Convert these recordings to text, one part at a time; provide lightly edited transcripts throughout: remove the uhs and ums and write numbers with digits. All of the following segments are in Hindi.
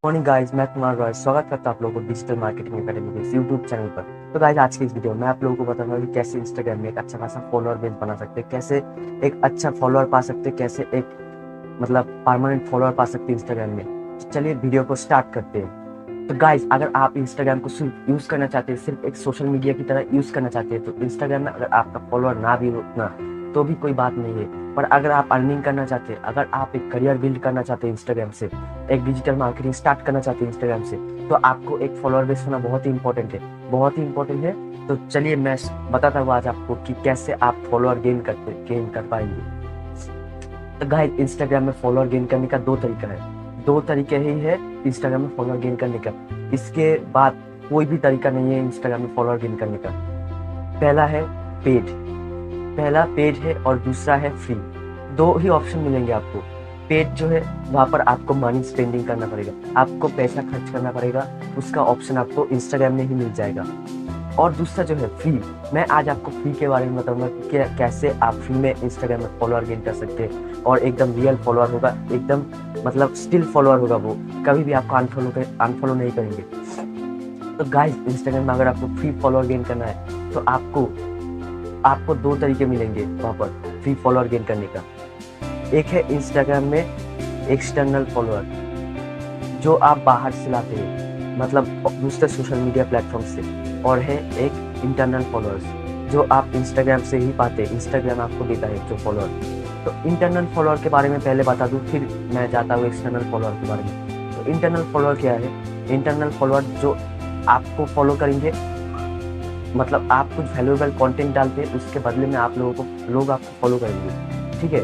मॉर्निंग गाइस, मैं कुमार रॉय स्वागत करता हूं आप लोगों को डिजिटल मार्केटिंग एकेडमी के इस यूट्यूब चैनल पर। तो गाइस, आज की इस वीडियो में मैं आप लोगों को बताऊंगा कि कैसे इंस्टाग्राम में एक अच्छा खासा फॉलोअर बेस बना सकते हैं, कैसे एक अच्छा फॉलोअर पा सकते हैं, कैसे एक परमानेंट फॉलोअर पा सकते हैं इंस्टाग्राम में। तो चलिए वीडियो को स्टार्ट करते हैं। तो गाइस, अगर आप इंस्टाग्राम को सिर्फ यूज करना चाहते हैं, सिर्फ एक सोशल मीडिया की तरह यूज करना चाहते हैं, तो इंस्टाग्राम में अगर आपका फॉलोअर ना भी उतना तो भी कोई बात नहीं है। पर अगर आप अर्निंग करना चाहते हैं, अगर आप एक करियर बिल्ड करना चाहते हैं इंस्टाग्राम से, एक डिजिटल मार्केटिंग स्टार्ट करना चाहते हैं इंस्टाग्राम से, तो आपको एक फॉलोअर बेस होना बहुत ही इंपॉर्टेंट है, बहुत ही इंपॉर्टेंट है। तो चलिए मैं बताता हूँ आज आपको कि कैसे आप फॉलोअर गेन कर पाएंगे। तो गाइस, इंस्टाग्राम में फॉलोअर गेन करने का दो तरीका है, दो तरीके ही है इंस्टाग्राम में फॉलोअर गेन करने का। इसके बाद कोई भी तरीका नहीं है इंस्टाग्राम में फॉलोअर गेन करने का। पहला है पेड, पहला पेड है और दूसरा है फ्री। दो ही ऑप्शन मिलेंगे आपको। पेड जो है वहाँ पर आपको मनी स्पेंडिंग करना पड़ेगा, आपको पैसा खर्च करना पड़ेगा, उसका ऑप्शन आपको इंस्टाग्राम में ही मिल जाएगा। और दूसरा जो है फ्री, मैं आज आपको फ्री के बारे में बताऊंगा कि कैसे आप फ्री में इंस्टाग्राम में फॉलोअर गेन कर सकते हैं और एकदम रियल फॉलोअर होगा, एकदम स्टिल फॉलोअर होगा, वो कभी भी आपको अनफॉलो नहीं करेंगे। तो गाइस, इंस्टाग्राम में अगर आपको फ्री फॉलोअर गेन करना है तो आपको आपको दो तरीके मिलेंगे वहाँ पर फ्री फॉलोअर गेन करने का। एक है इंस्टाग्राम में एक्सटर्नल फॉलोअर, जो आप बाहर से लाते हैं, दूसरे सोशल मीडिया प्लेटफॉर्म से। और है एक इंटरनल फॉलोअर्स, जो आप इंस्टाग्राम से ही पाते हैं, इंस्टाग्राम आपको देता है जो फॉलोअर। तो इंटरनल फॉलोअर के बारे में पहले बता दूं, फिर मैं जाता हूँ एक्सटर्नल फॉलोअर के बारे में। तो इंटरनल फॉलोअर क्या है? इंटरनल फॉलोअर जो आपको फॉलो करेंगे, आप कुछ वैल्यूएबल कंटेंट डालते हैं, उसके बदले में लोग आपको फॉलो करेंगे। ठीक है,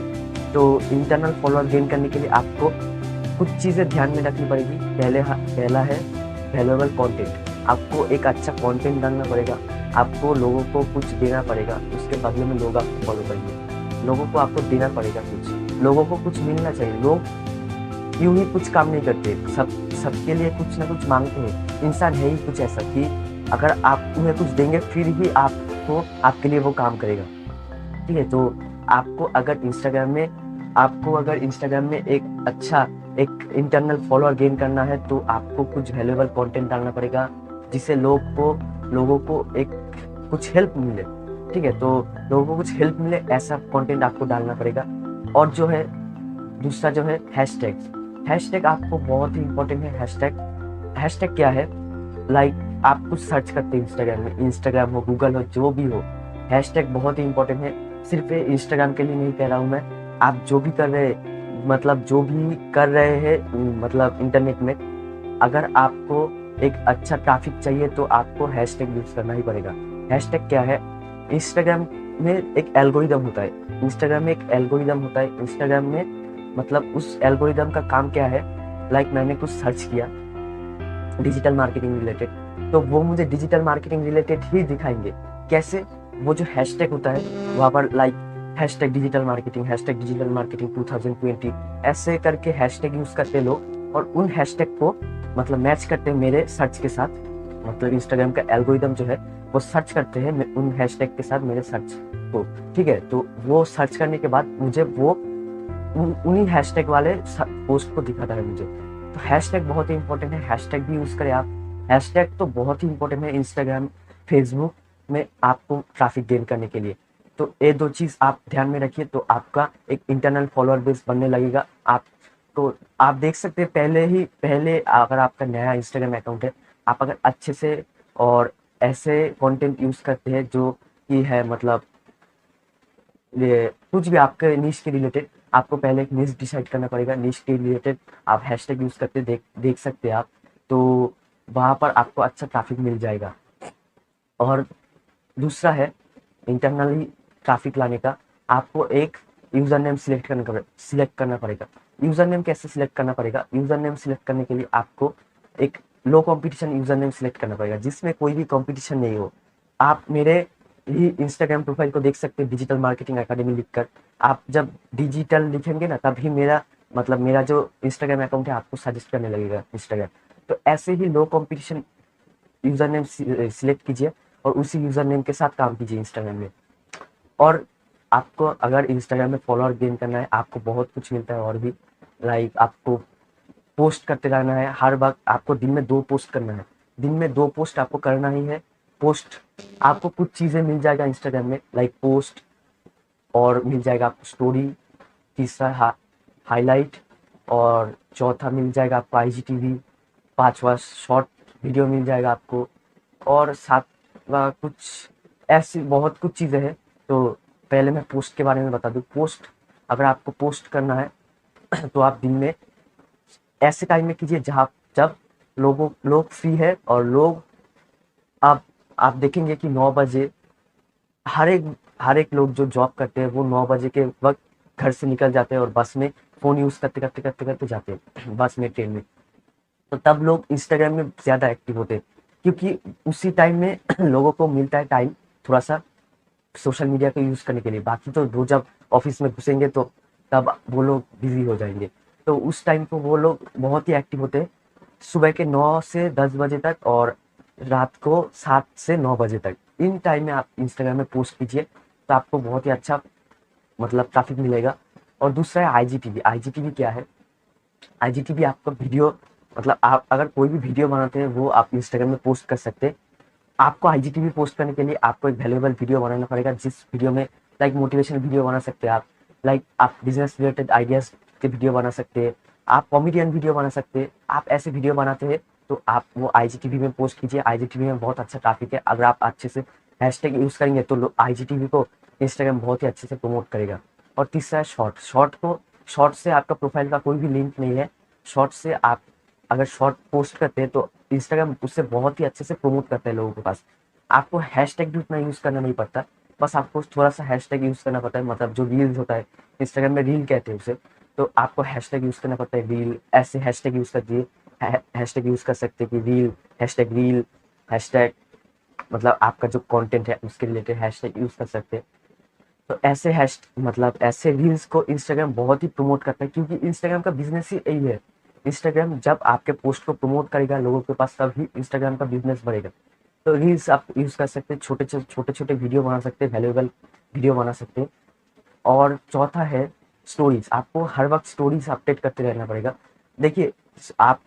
तो इंटरनल फॉलोअर गेन करने के लिए आपको कुछ चीज़ें ध्यान में रखनी पड़ेगी। पहला है वैल्यूएबल कंटेंट। आपको एक अच्छा कंटेंट डालना पड़ेगा, आपको लोगों को कुछ देना पड़ेगा, उसके बदले में लोग आपको फॉलो करेंगे। लोगों को आपको देना पड़ेगा, कुछ लोगों को कुछ मिलना चाहिए। लोग यूं ही कुछ काम नहीं करते, सबके लिए कुछ ना कुछ मांगते हैं। इंसान है ही कुछ ऐसा कि अगर आप उन्हें कुछ देंगे फिर ही आपके लिए वो काम करेगा। ठीक है, तो आपको अगर इंस्टाग्राम में एक इंटरनल फॉलोअर गेन करना है, तो आपको कुछ वैल्यूएबल कंटेंट डालना पड़ेगा, जिससे लोगों को एक कुछ हेल्प मिले। ठीक है, तो लोगों को कुछ हेल्प मिले, ऐसा कंटेंट आपको डालना पड़ेगा। और जो है दूसरा जो है हैशटैग। हैशटैग आपको बहुत ही इंपॉर्टेंट है। हैशटैग क्या है? आप कुछ सर्च करते हैं इंस्टाग्राम में, इंस्टाग्राम हो, गूगल हो, जो भी हो, हैशटैग बहुत ही इंपॉर्टेंट है। सिर्फ इंस्टाग्राम के लिए नहीं कह रहा हूँ मैं, आप जो भी कर रहे हैं इंटरनेट में, अगर आपको एक अच्छा ट्रैफिक चाहिए तो आपको हैशटैग यूज करना ही पड़ेगा। हैशटैग क्या है? इंस्टाग्राम में एक एल्गोरिदम होता है, इंस्टाग्राम में उस एल्गोरिदम का काम क्या है? मैंने कुछ सर्च किया डिजिटल मार्केटिंग रिलेटेड, तो वो मुझे डिजिटल मार्केटिंग रिलेटेड ही दिखाएंगे। कैसे? वो जो हैशटैग होता है वहाँ पर हैशटैग डिजिटल मार्केटिंग 2020 ऐसे करके हैशटैग यूज करते लोग, और उन हैशटैग को मैच करते हैं मेरे सर्च के साथ। इंस्टाग्राम का एल्गोरिदम जो है वो सर्च करते हैं उन हैशटैग के साथ मेरे सर्च को। ठीक है, तो वो सर्च करने के बाद मुझे वो उन्हीं हैशटैग वाले पोस्ट को दिखाता है मुझे। तो हैशटैग बहुत ही इंपॉर्टेंट है, हैशटैग भी यूज करें आप। हैशटैग तो बहुत ही इंपॉर्टेंट है इंस्टाग्राम, फेसबुक में आपको ट्रैफिक गेन करने के लिए। तो ये दो चीज आप ध्यान में रखिए, तो आपका एक इंटरनल फॉलोअर बेस बनने लगेगा। आप देख सकते हैं, पहले अगर आपका नया इंस्टाग्राम अकाउंट है, आप अगर अच्छे से और ऐसे कंटेंट यूज करते हैं जो कि है ये कुछ भी आपके निश के रिलेटेड, आपको पहले एक निश डिसाइड करना पड़ेगा। निश के रिलेटेड आप हैशटैग यूज करते देख सकते हैं आप, तो वहाँ पर आपको अच्छा ट्रैफिक मिल जाएगा। और दूसरा है इंटरनली ट्रैफिक लाने का, आपको एक यूजर नेम सिलेक्ट करना पड़ेगा। यूजर नेम कैसे सिलेक्ट करना पड़ेगा? यूजर नेम सिलेक्ट करने के लिए आपको एक लो कंपटीशन यूजर नेम सिलेक्ट करना पड़ेगा, जिसमें कोई भी कंपटीशन नहीं हो। आप मेरे ही इंस्टाग्राम प्रोफाइल को देख सकते हैं, डिजिटल मार्केटिंग एकेडमी लिखकर। आप जब डिजिटल लिखेंगे ना, तभी मेरा जो इंस्टाग्राम अकाउंट है आपको सजेस्ट करने लगेगा इंस्टाग्राम। तो ऐसे ही लो कंपटीशन यूजर नेम सिलेक्ट कीजिए और उसी यूजर नेम के साथ काम कीजिए इंस्टाग्राम में। और आपको अगर इंस्टाग्राम में फॉलोअर गेन करना है, आपको बहुत कुछ मिलता है और भी। आपको पोस्ट करते रहना है हर वक्त। आपको दिन में 2 पोस्ट करना है, दिन में 2 पोस्ट आपको करना ही है। पोस्ट आपको कुछ चीज़ें मिल जाएगा इंस्टाग्राम में, लाइक पोस्ट, और मिल जाएगा आपको स्टोरी, तीसरा हाईलाइट, और चौथा मिल जाएगा आपको आईजीटीवी, पांचवा शॉर्ट वीडियो मिल जाएगा आपको, और सातवा कुछ ऐसी बहुत कुछ चीज़ें हैं। तो पहले मैं पोस्ट के बारे में बता दूं। पोस्ट अगर आपको पोस्ट करना है तो आप दिन में ऐसे टाइम में कीजिए जहाँ जब लोग फ्री है, और लोग आप देखेंगे कि 9 बजे हर एक लोग जो जॉब करते हैं वो 9 बजे के वक्त घर से निकल जाते हैं और बस में फ़ोन यूज़ करते जाते हैं बस में, ट्रेन में। तो तब लोग इंस्टाग्राम में ज़्यादा एक्टिव होते हैं, क्योंकि उसी टाइम में लोगों को मिलता है टाइम थोड़ा सा सोशल मीडिया को यूज़ करने के लिए। बाकी तो वो जब ऑफिस में घुसेंगे तो तब वो लोग बिजी हो जाएंगे। तो उस टाइम को वो लोग बहुत ही एक्टिव होते हैं, सुबह के 9 से 10 बजे तक और रात को 7 से 9 बजे तक। इन टाइम में आप इंस्टाग्राम में पोस्ट कीजिए तो आपको बहुत ही अच्छा मतलब ट्रैफिक मिलेगा। और दूसरा है आईजीटीवी। आईजीटीवी क्या है? आईजीटीवी आपका वीडियो, मतलब आप अगर कोई भी वीडियो बनाते हैं वो आप इंस्टाग्राम में पोस्ट कर सकते हैं। आपको आईजीटीवी पोस्ट करने के लिए आपको एक वैल्यूएबल वीडियो बनाना पड़ेगा, जिस वीडियो में लाइक मोटिवेशनल वीडियो बना सकते हैं आप, लाइक आप बिजनेस रिलेटेड आइडियाज के वीडियो बना सकते हैं, आप कॉमेडियन वीडियो बना सकते हैं। आप ऐसे वीडियो बनाते हैं तो आप वो आईजीटीवी में पोस्ट कीजिए। आईजीटीवी में बहुत अच्छा ट्रैफिक है। अगर आप अच्छे से हैशटैग यूज़ करेंगे तो आईजीटीवी को इंस्टाग्राम बहुत ही अच्छे से प्रमोट करेगा। और तीसरा है शॉर्ट। शॉर्ट से आपका प्रोफाइल का कोई भी लिंक नहीं है। शॉर्ट से आप अगर शॉर्ट पोस्ट करते हैं तो इंस्टाग्राम उससे बहुत ही अच्छे से प्रमोट करता है लोगों के पास। आपको हैशटैग भी उतना यूज़ करना नहीं पड़ता, बस आपको थोड़ा सा हैशटैग यूज़ करना पड़ता है। मतलब जो रील्स होता है, इंस्टाग्राम में रील कहते हैं उसे, तो आपको हैशटैग यूज़ करना पड़ता है रील। ऐसे हैशटैग यूज़ कर दिए, हैशटैग यूज़ कर सकते हैं कि रील, हैशटैग मतलब आपका जो कंटेंट है उसके रिलेटेड हैशटैग यूज़ कर सकते हैं। तो ऐसे मतलब ऐसे रील्स को इंस्टाग्राम बहुत ही प्रमोट करता है, क्योंकि इंस्टाग्राम का बिजनेस ही यही है। इंस्टाग्राम जब आपके पोस्ट को प्रमोट करेगा लोगों के पास, तभी इंस्टाग्राम का बिजनेस बढ़ेगा। तो रील्स आप यूज़ कर सकते हैं, छोटे वीडियो बना सकते हैं, वैल्यूएबल वीडियो बना सकते हैं। और चौथा है स्टोरीज। आपको हर वक्त स्टोरीज अपडेट करते रहना पड़ेगा। देखिए, आप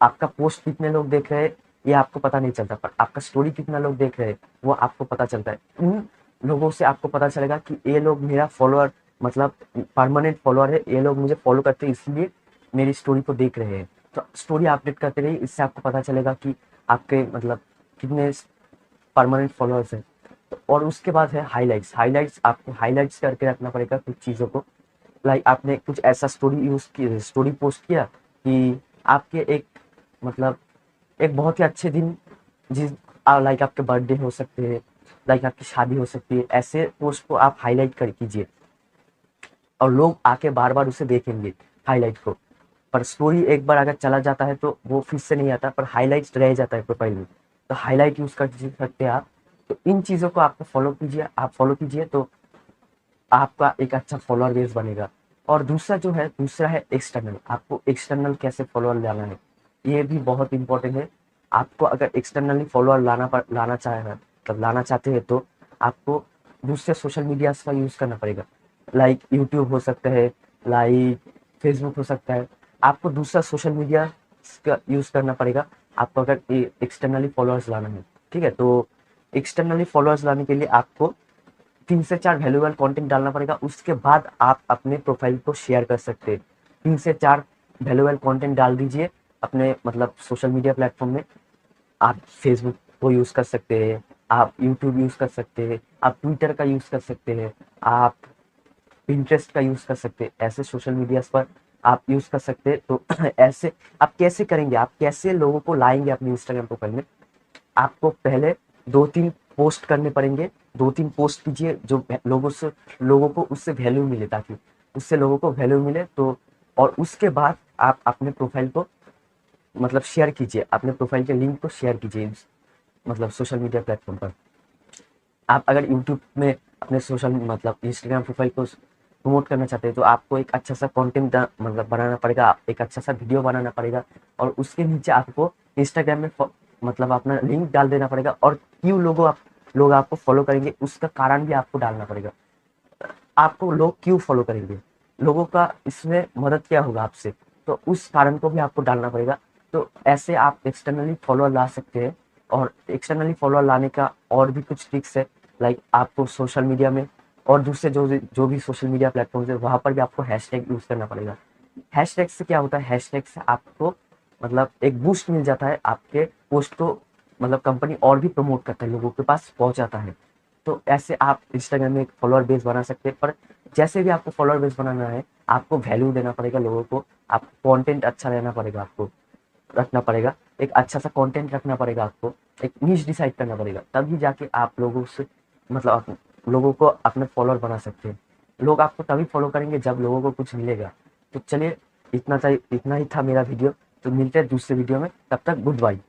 आपका पोस्ट कितने लोग देख रहे हैं ये आपको पता नहीं चलता, पर आपका स्टोरी कितना लोग देख रहे हैं वो आपको पता चलता है। उन लोगों से आपको पता चलेगा कि ये लोग मेरा फॉलोअर, मतलब परमानेंट फॉलोअर है, ये लोग मुझे फॉलो करते हैं इसलिए मेरी स्टोरी को देख रहे हैं। तो स्टोरी अपडेट करते रहिए, इससे आपको पता चलेगा कि आपके मतलब कितने परमानेंट फॉलोअर्स हैं। और उसके बाद है हाइलाइट्स। आपको हाइलाइट्स करके रखना पड़ेगा कुछ चीज़ों को। लाइक आपने कुछ ऐसा स्टोरी पोस्ट किया कि आपके एक मतलब एक बहुत ही अच्छे दिन, जिस लाइक आपके बर्थडे हो सकते हैं, लाइक आपकी शादी हो सकती है, ऐसे पोस्ट को आप हाईलाइट कर कीजिए और लोग आके बार बार उसे देखेंगे हाईलाइट को। पर स्टोरी एक बार अगर चला जाता है तो वो फिर से नहीं आता, पर हाईलाइट्स रह जाता है प्रोफाइल में, तो हाईलाइट यूज़ कर सकते हैं आप। तो इन चीज़ों को आपको फॉलो कीजिए तो आपका एक अच्छा फॉलोअर बेस बनेगा। और दूसरा है एक्सटर्नल। आपको एक्सटर्नल कैसे फॉलोअर लाना है, ये भी बहुत इंपॉर्टेंट है। आपको अगर एक्सटर्नली फॉलोअर लाना चाहते हैं तो आपको दूसरे सोशल मीडियाज का यूज़ करना पड़ेगा। लाइक यूट्यूब हो सकता है, लाइक फेसबुक हो सकता है। आपको दूसरा सोशल मीडिया का यूज़ करना पड़ेगा आपको अगर एक्सटर्नली फॉलोअर्स लाना है। ठीक है, तो एक्सटर्नली फॉलोअर्स लाने के लिए आपको 3 से 4 वैल्यूएबल कंटेंट डालना पड़ेगा। उसके बाद आप अपने प्रोफाइल को शेयर कर सकते हैं। 3 से 4 वैल्यूएबल कंटेंट डाल दीजिए अपने मतलब सोशल मीडिया प्लेटफॉर्म में। आप फेसबुक को यूज़ कर सकते हैं, आप यूट्यूब यूज़ कर सकते हैं, आप ट्विटर का यूज़ कर सकते हैं, आप पिंटरेस्ट का यूज़ कर सकते हैं। ऐसे सोशल मीडियाज पर आप यूज़ कर सकते हैं। तो ऐसे आप कैसे करेंगे, आप कैसे लोगों को लाएंगे अपने इंस्टाग्राम प्रोफाइल में? आपको पहले 2-3 पोस्ट करने पड़ेंगे। 2-3 पोस्ट कीजिए जो लोगों को उससे वैल्यू मिले, ताकि उससे लोगों को वैल्यू मिले। तो और उसके बाद आप अपने प्रोफाइल को मतलब शेयर कीजिए, अपने प्रोफाइल के लिंक को शेयर कीजिए मतलब सोशल मीडिया प्लेटफॉर्म पर। आप अगर यूट्यूब में अपने सोशल मतलब इंस्टाग्राम प्रोफाइल को प्रमोट करना चाहते हैं तो आपको एक अच्छा सा कंटेंट मतलब बनाना पड़ेगा, एक अच्छा सा वीडियो बनाना पड़ेगा। और उसके नीचे आपको इंस्टाग्राम में मतलब अपना लिंक डाल देना पड़ेगा। और क्यों लोग आपको फॉलो करेंगे उसका कारण भी आपको डालना पड़ेगा। आपको लोग क्यों फॉलो करेंगे, लोगों का इसमें मदद क्या होगा आपसे, तो तो उस कारण को भी आपको डालना पड़ेगा। तो ऐसे आप एक्सटर्नली फॉलोअर ला सकते हैं। और एक्सटर्नली फॉलोअर लाने का और भी कुछ ट्रिक्स है, लाइक आपको सोशल मीडिया में और दूसरे जो भी सोशल मीडिया प्लेटफॉर्म है वहाँ पर भी आपको हैशटैग यूज़ करना पड़ेगा। हैशटैग से क्या होता है, हैशटैग से आपको मतलब एक बूस्ट मिल जाता है, आपके पोस्ट को मतलब कंपनी और भी प्रमोट करता है, लोगों के पास पहुंचाता है। तो ऐसे आप इंस्टाग्राम में एक फॉलोअर बेस बना सकते हैं। पर जैसे भी आपको फॉलोअर बेस बनाना है, आपको वैल्यू देना पड़ेगा लोगों को, आपको कंटेंट अच्छा रहना पड़ेगा, आपको रखना पड़ेगा, एक अच्छा सा कंटेंट रखना पड़ेगा, आपको एक नीश डिसाइड करना पड़ेगा, तभी जाके आप लोगों से मतलब लोगों को अपने फॉलोअर बना सकते हैं। लोग आपको तभी फॉलो करेंगे जब लोगों को कुछ मिलेगा। तो चलिए, इतना ही था मेरा वीडियो। तो मिलते हैं दूसरे वीडियो में, तब तक गुड बाय।